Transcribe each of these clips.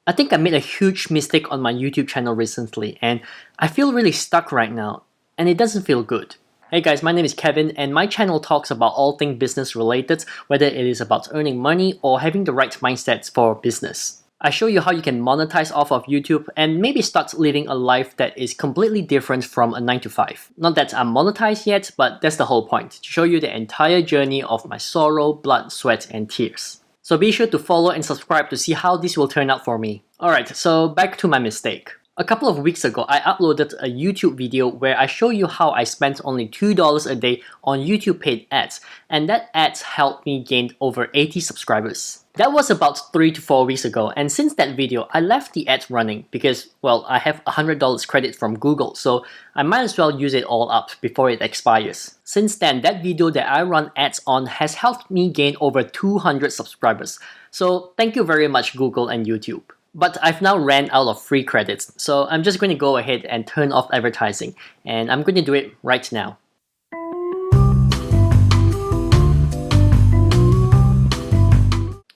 I think I made a huge mistake on my YouTube channel recently, and I feel really stuck right now, and it doesn't feel good. Hey guys, my name is Kevin, and my channel talks about all things business related, whether it is about earning money or having the right mindsets for business. I show you how you can monetize off of YouTube and maybe start living a life that is completely different from a 9 to 5. Not that I'm monetized yet, but that's the whole point, to show you the entire journey of my sorrow, blood, sweat, and tears. So be sure to follow and subscribe to see how this will turn out for me. Alright, so back to my mistake. A couple of weeks ago, I uploaded a YouTube video where I show you how I spent only $2 a day on YouTube paid ads, and that ads helped me gain over 80 subscribers. That was about 3 to 4 weeks ago, and since that video, I left the ads running because, well, I have $100 credit from Google, so I might as well use it all up before it expires. Since then, that video that I run ads on has helped me gain over 200 subscribers. So thank you very much, Google and YouTube. But I've now ran out of free credits, so I'm just going to go ahead and turn off advertising, and I'm going to do it right now.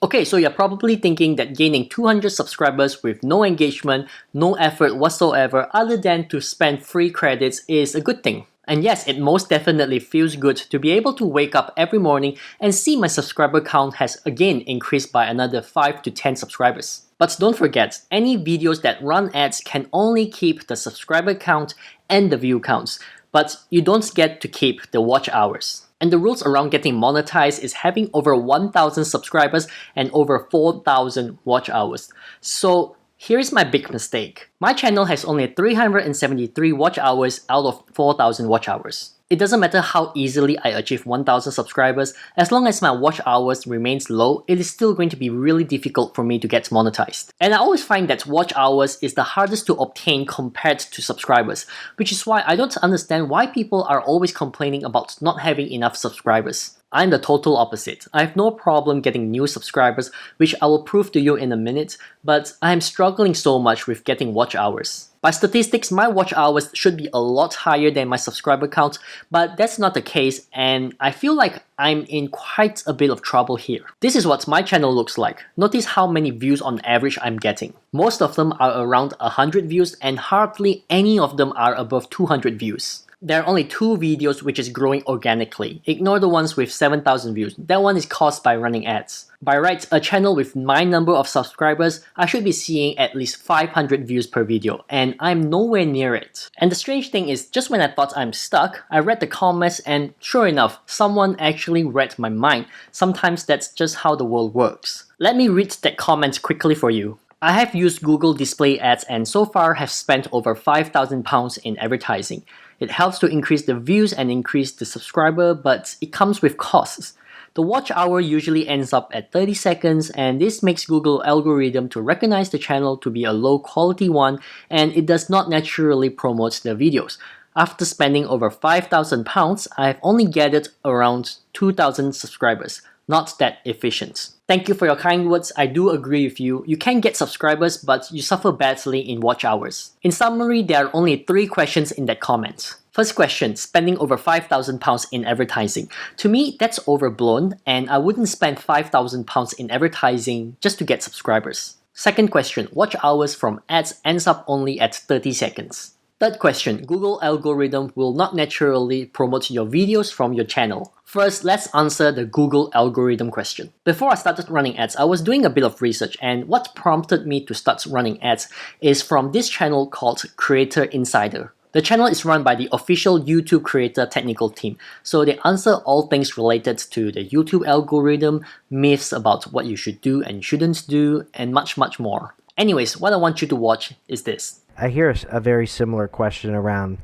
Okay, so you're probably thinking that gaining 200 subscribers with no engagement, no effort whatsoever other than to spend free credits is a good thing. And yes, it most definitely feels good to be able to wake up every morning and see my subscriber count has again increased by another 5 to 10 subscribers. But don't forget, any videos that run ads can only keep the subscriber count and the view counts, but you don't get to keep the watch hours. And the rules around getting monetized is having over 1,000 subscribers and over 4,000 watch hours. So here's my big mistake. My channel has only 373 watch hours out of 4,000 watch hours. It doesn't matter how easily I achieve 1,000 subscribers, as long as my watch hours remains low, it is still going to be really difficult for me to get monetized. And I always find that watch hours is the hardest to obtain compared to subscribers, which is why I don't understand why people are always complaining about not having enough subscribers. I'm the total opposite. I have no problem getting new subscribers, which I will prove to you in a minute, but I am struggling so much with getting watch hours. By statistics, my watch hours should be a lot higher than my subscriber count, but that's not the case, and I feel like I'm in quite a bit of trouble here. This is what my channel looks like. Notice how many views on average I'm getting. Most of them are around 100 views, and hardly any of them are above 200 views. There are only 2 videos which is growing organically. Ignore the ones with 7,000 views. That one is caused by running ads. By rights, a channel with my number of subscribers, I should be seeing at least 500 views per video, and I'm nowhere near it. And the strange thing is, just when I thought I'm stuck, I read the comments and sure enough, someone actually read my mind. Sometimes that's just how the world works. Let me read that comment quickly for you. I have used Google display ads and so far have spent over £5,000 in advertising. It helps to increase the views and increase the subscriber, but it comes with costs. The watch hour usually ends up at 30 seconds, and this makes Google algorithm to recognize the channel to be a low quality one, and it does not naturally promote the videos. After spending over £5,000, I've only gathered around 2,000 subscribers. Not that efficient. Thank you for your kind words. I do agree with you. You can get subscribers, but you suffer badly in watch hours. In summary, there are only 3 questions in that comment. First question, spending over £5,000 in advertising. To me, that's overblown, and I wouldn't spend £5,000 in advertising just to get subscribers. Second question, watch hours from ads ends up only at 30 seconds. Third question, Google algorithm will not naturally promote your videos from your channel. First, let's answer the Google algorithm question. Before I started running ads, I was doing a bit of research, and what prompted me to start running ads is from this channel called Creator Insider. The channel is run by the official YouTube creator technical team, so they answer all things related to the YouTube algorithm, myths about what you should do and shouldn't do, and much more. Anyways, what I want you to watch is this. I hear a very similar question around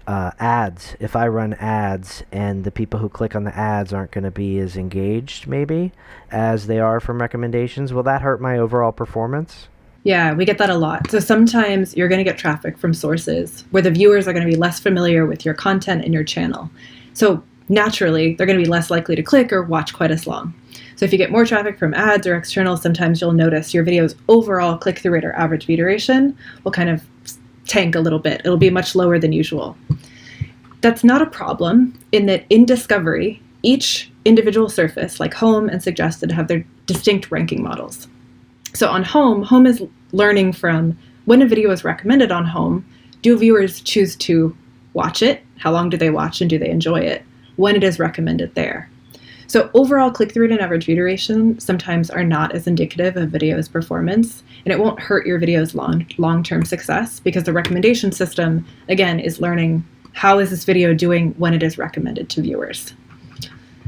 ads. If I run ads and the people who click on the ads aren't going to be as engaged, maybe, as they are from recommendations, will that hurt my overall performance? Yeah, we get that a lot. So sometimes you're going to get traffic from sources where the viewers are going to be less familiar with your content and your channel. So naturally, they're going to be less likely to click or watch quite as long. So if you get more traffic from ads or external, sometimes you'll notice your video's overall click-through rate or average view duration will kind of tank a little bit. It'll be much lower than usual. That's not a problem in that in discovery, each individual surface like home and suggested have their distinct ranking models. So on home is learning from when a video is recommended on home, do viewers choose to watch it? How long do they watch and do they enjoy it when it is recommended there? So overall click-through rate and average view duration sometimes are not as indicative of video's performance, and it won't hurt your video's long-term success because the recommendation system, again, is learning how is this video doing when it is recommended to viewers.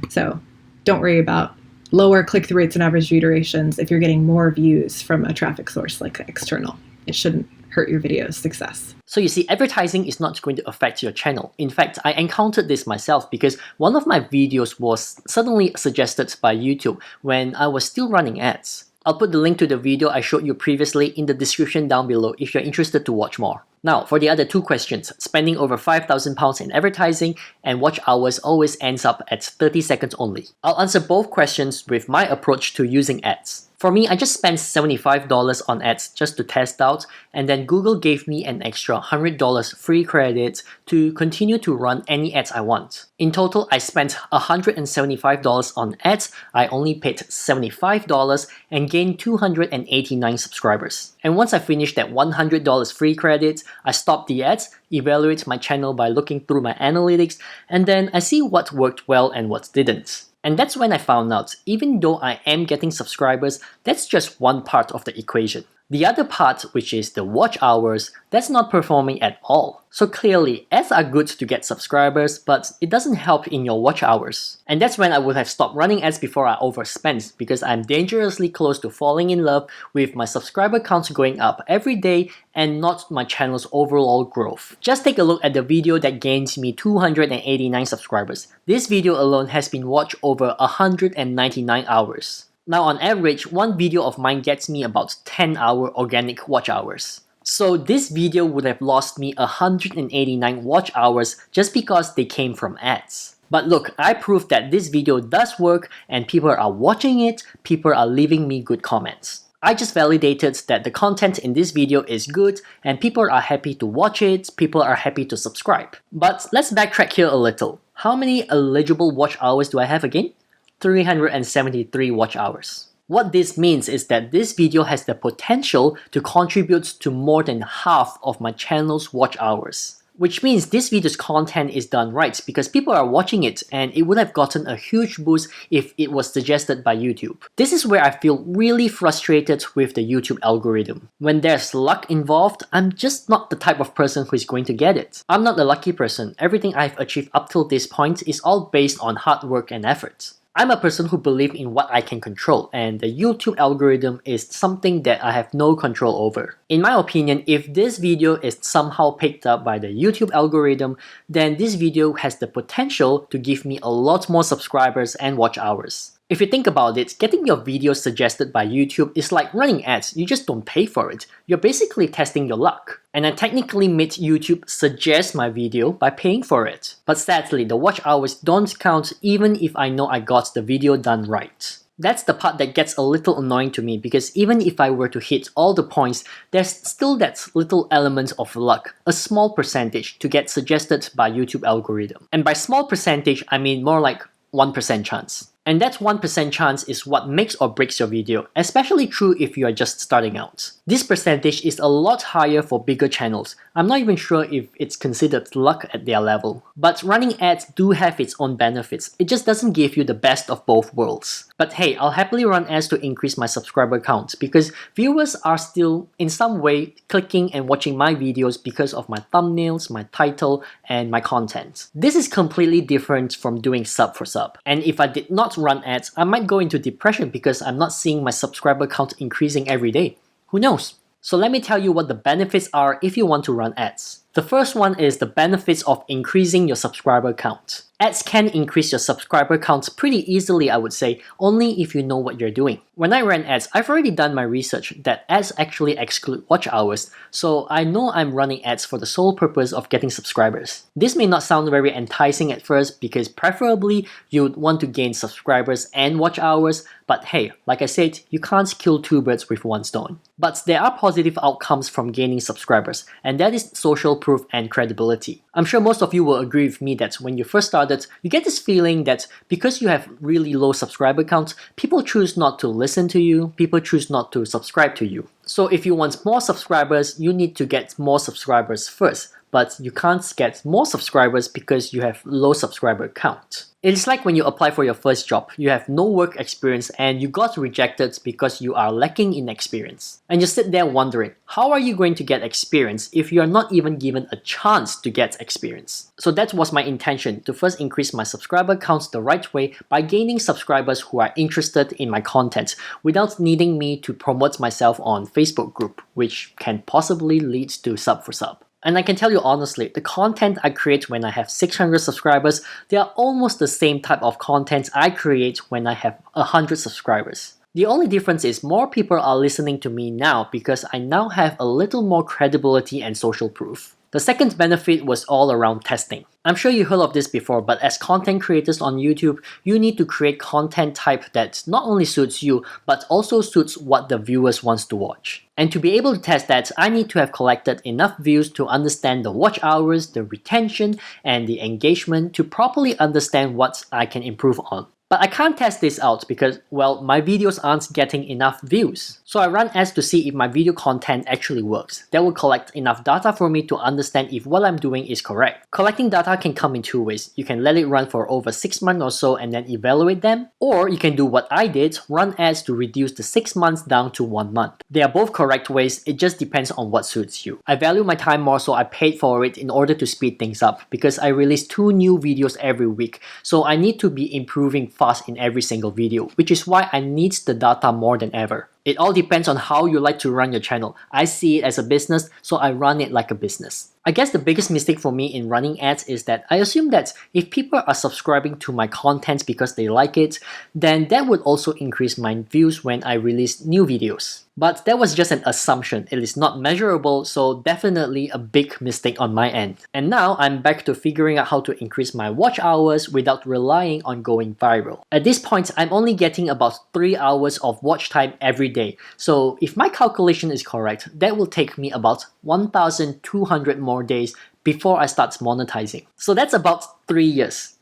So don't worry about lower click-through rates and average view durations if you're getting more views from a traffic source like external. It shouldn't hurt your video's success. So you see, advertising is not going to affect your channel. In fact, I encountered this myself because one of my videos was suddenly suggested by YouTube when I was still running ads. I'll put the link to the video I showed you previously in the description down below if you're interested to watch more. Now, for the other two questions, spending over £5,000 in advertising and watch hours always ends up at 30 seconds only. I'll answer both questions with my approach to using ads. For me, I just spent $75 on ads just to test out, and then Google gave me an extra $100 free credit to continue to run any ads I want. In total, I spent $175 on ads, I only paid $75 and gained 289 subscribers. And once I finished that $100 free credit, I stopped the ads, evaluate my channel by looking through my analytics, and then I see what worked well and what didn't. And that's when I found out, even though I am getting subscribers, that's just one part of the equation. The other part, which is the watch hours, that's not performing at all. So clearly, ads are good to get subscribers, but it doesn't help in your watch hours. And that's when I would have stopped running ads before I overspent, because I'm dangerously close to falling in love with my subscriber counts going up every day and not my channel's overall growth. Just take a look at the video that gains me 289 subscribers. This video alone has been watched over 199 hours. Now on average, one video of mine gets me about 10-hour organic watch hours. So this video would have lost me 189 watch hours just because they came from ads. But look, I proved that this video does work and people are watching it, people are leaving me good comments. I just validated that the content in this video is good and people are happy to watch it, people are happy to subscribe. But let's backtrack here a little. How many eligible watch hours do I have again? 373 watch hours. What this means is that this video has the potential to contribute to more than half of my channel's watch hours. Which means this video's content is done right because people are watching it and it would have gotten a huge boost if it was suggested by YouTube. This is where I feel really frustrated with the YouTube algorithm. When there's luck involved, I'm just not the type of person who is going to get it. I'm not a lucky person. Everything I've achieved up till this point is all based on hard work and effort. I'm a person who believes in what I can control, and the YouTube algorithm is something that I have no control over. In my opinion, if this video is somehow picked up by the YouTube algorithm, then this video has the potential to give me a lot more subscribers and watch hours. If you think about it, getting your videos suggested by YouTube is like running ads, you just don't pay for it. You're basically testing your luck. And I technically made YouTube suggest my video by paying for it. But sadly, the watch hours don't count even if I know I got the video done right. That's the part that gets a little annoying to me because even if I were to hit all the points, there's still that little element of luck, a small percentage to get suggested by YouTube algorithm. And by small percentage, I mean more like 1% chance. And that 1% chance is what makes or breaks your video, especially true if you are just starting out. This percentage is a lot higher for bigger channels. I'm not even sure if it's considered luck at their level. But running ads do have its own benefits. It just doesn't give you the best of both worlds. But hey, I'll happily run ads to increase my subscriber count because viewers are still in some way clicking and watching my videos because of my thumbnails, my title, and my content. This is completely different from doing sub for sub. And if I did not run ads, I might go into depression because I'm not seeing my subscriber count increasing every day. Who knows? So let me tell you what the benefits are if you want to run ads. The first one is the benefits of increasing your subscriber count. Ads can increase your subscriber counts pretty easily, I would say, only if you know what you're doing. When I ran ads, I've already done my research that ads actually exclude watch hours, so I know I'm running ads for the sole purpose of getting subscribers. This may not sound very enticing at first because preferably you'd want to gain subscribers and watch hours, but hey, like I said, you can't kill two birds with one stone. But there are positive outcomes from gaining subscribers, and that is social proof and credibility. I'm sure most of you will agree with me that when you first started, you get this feeling that because you have really low subscriber counts, people choose not to listen to you, people choose not to subscribe to you. So if you want more subscribers, you need to get more subscribers first, but you can't get more subscribers because you have low subscriber count. It's like when you apply for your first job, you have no work experience and you got rejected because you are lacking in experience. And you sit there wondering, how are you going to get experience if you are not even given a chance to get experience? So that was my intention, to first increase my subscriber counts the right way by gaining subscribers who are interested in my content without needing me to promote myself on Facebook group, which can possibly lead to sub for sub. And I can tell you honestly, the content I create when I have 600 subscribers, they are almost the same type of content I create when I have 100 subscribers. The only difference is more people are listening to me now because I now have a little more credibility and social proof. The second benefit was all around testing. I'm sure you heard of this before, but as content creators on YouTube, you need to create content type that not only suits you, but also suits what the viewers wants to watch. And to be able to test that, I need to have collected enough views to understand the watch hours, the retention, and the engagement to properly understand what I can improve on. But I can't test this out because, well, my videos aren't getting enough views. So I run ads to see if my video content actually works. That will collect enough data for me to understand if what I'm doing is correct. Collecting data can come in two ways. You can let it run for over 6 months or so and then evaluate them. Or you can do what I did, run ads to reduce the 6 months down to 1 month. They are both correct ways, it just depends on what suits you. I value my time more, so I paid for it in order to speed things up because I release 2 new videos every week. So I need to be improving fast in every single video, which is why I need the data more than ever. It all depends on how you like to run your channel. I see it as a business, so I run it like a business. I guess the biggest mistake for me in running ads is that I assume that if people are subscribing to my content because they like it, then that would also increase my views when I release new videos. But that was just an assumption. It is not measurable, so definitely a big mistake on my end. And now I'm back to figuring out how to increase my watch hours without relying on going viral. At this point, I'm only getting about 3 hours of watch time every day. So if my calculation is correct, that will take me about 1,200 more days before I start monetizing. So that's about 3 years.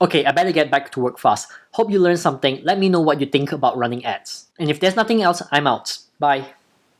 Okay, I better get back to work fast. Hope you learned something. Let me know what you think about running ads. And if there's nothing else, I'm out. Bye.